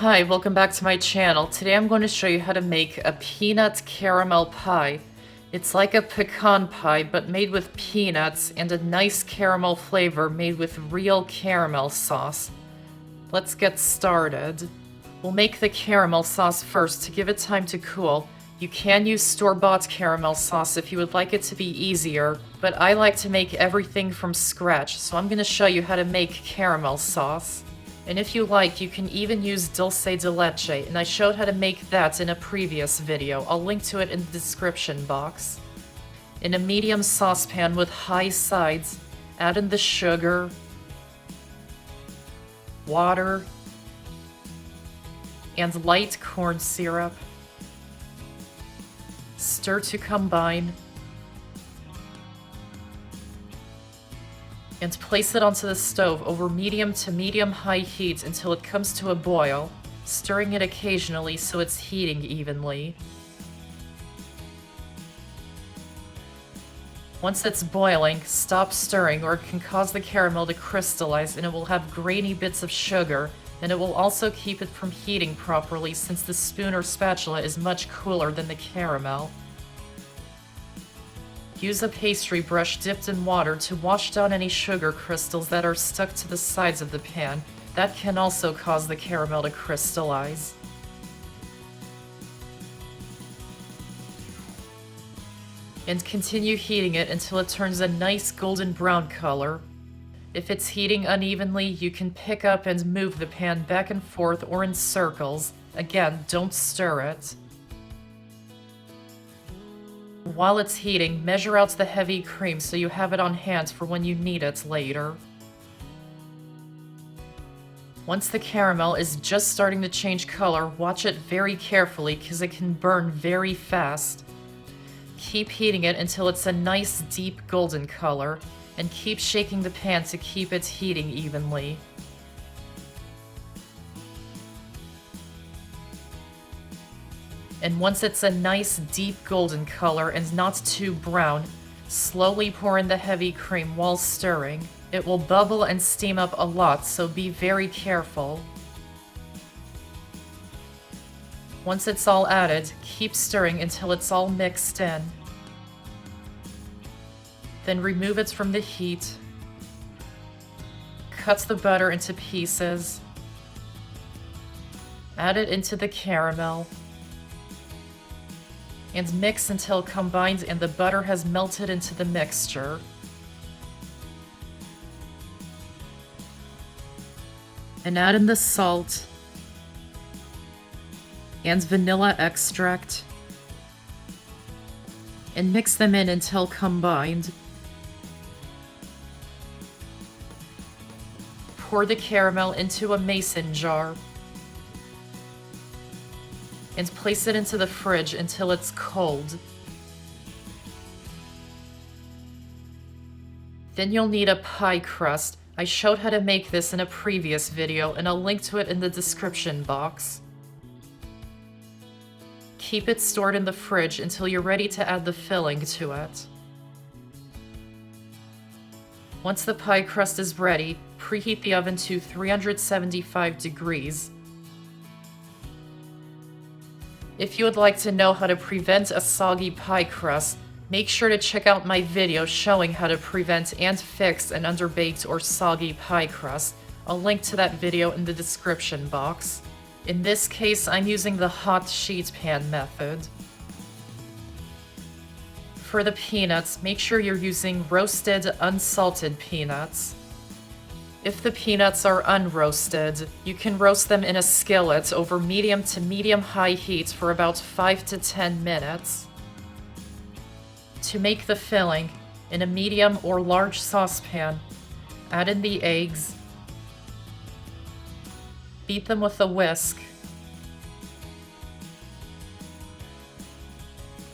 Hi, welcome back to my channel. Today I'm going to show you how to make a peanut caramel pie. It's like a pecan pie, but made with peanuts and a nice caramel flavor made with real caramel sauce. Let's get started. We'll make the caramel sauce first to give it time to cool. You can use store-bought caramel sauce if you would like it to be easier, but I like to make everything from scratch, so I'm going to show you how to make caramel sauce. And if you like, you can even use dulce de leche, and I showed how to make that in a previous video. I'll link to it in the description box. In a medium saucepan with high sides, add in the sugar, water, and light corn syrup. Stir to combine. And place it onto the stove over medium to medium-high heat until it comes to a boil, stirring it occasionally so it's heating evenly. Once it's boiling, stop stirring or it can cause the caramel to crystallize and it will have grainy bits of sugar, and it will also keep it from heating properly since the spoon or spatula is much cooler than the caramel. Use a pastry brush dipped in water to wash down any sugar crystals that are stuck to the sides of the pan. That can also cause the caramel to crystallize. And continue heating it until it turns a nice golden brown color. If it's heating unevenly, you can pick up and move the pan back and forth or in circles. Again, don't stir it. While it's heating, measure out the heavy cream so you have it on hand for when you need it later. Once the caramel is just starting to change color, watch it very carefully because it can burn very fast. Keep heating it until it's a nice deep golden color, and keep shaking the pan to keep it heating evenly. And once it's a nice deep golden color and not too brown, slowly pour in the heavy cream while stirring. It will bubble and steam up a lot, so be very careful. Once it's all added, keep stirring until it's all mixed in. Then remove it from the heat. Cut the butter into pieces. Add it into the caramel. And mix until combined and the butter has melted into the mixture. And add in the salt and vanilla extract. And mix them in until combined. Pour the caramel into a mason jar. And place it into the fridge until it's cold. Then you'll need a pie crust. I showed how to make this in a previous video, and I'll link to it in the description box. Keep it stored in the fridge until you're ready to add the filling to it. Once the pie crust is ready, preheat the oven to 375 degrees. If you would like to know how to prevent a soggy pie crust, make sure to check out my video showing how to prevent and fix an underbaked or soggy pie crust. I'll link to that video in the description box. In this case, I'm using the hot sheet pan method. For the peanuts, make sure you're using roasted, unsalted peanuts. If the peanuts are unroasted, you can roast them in a skillet over medium to medium-high heat for about 5 to 10 minutes. To make the filling, in a medium or large saucepan, add in the eggs, beat them with a whisk.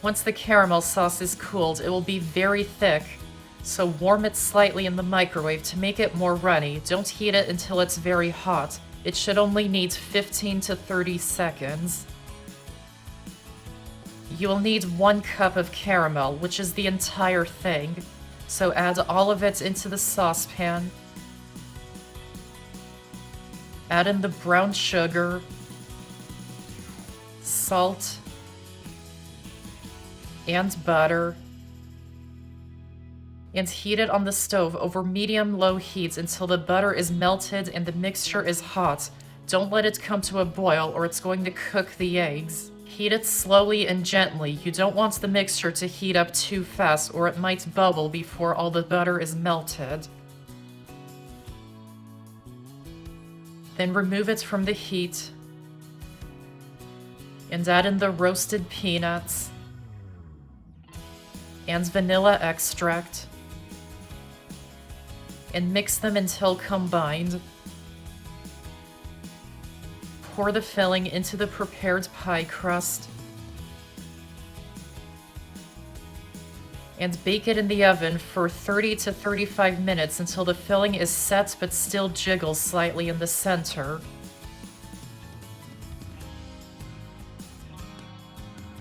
Once the caramel sauce is cooled, it will be very thick. So warm it slightly in the microwave to make it more runny. Don't heat it until it's very hot. It should only need 15 to 30 seconds. You will need 1 cup of caramel, which is the entire thing. So add all of it into the saucepan. Add in the brown sugar, salt, and butter, and heat it on the stove over medium-low heat until the butter is melted and the mixture is hot. Don't let it come to a boil or it's going to cook the eggs. Heat it slowly and gently. You don't want the mixture to heat up too fast or it might bubble before all the butter is melted. Then remove it from the heat and add in the roasted peanuts and vanilla extract and mix them until combined. Pour the filling into the prepared pie crust and bake it in the oven for 30 to 35 minutes until the filling is set but still jiggles slightly in the center.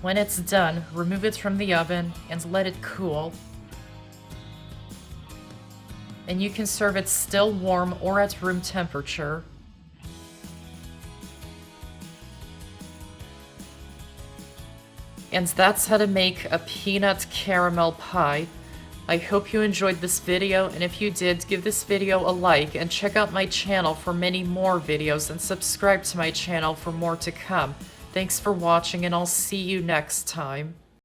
When it's done, remove it from the oven and let it cool. And you can serve it still warm or at room temperature. And that's how to make a peanut caramel pie. I hope you enjoyed this video, and if you did, give this video a like and check out my channel for many more videos and subscribe to my channel for more to come. Thanks for watching, and I'll see you next time.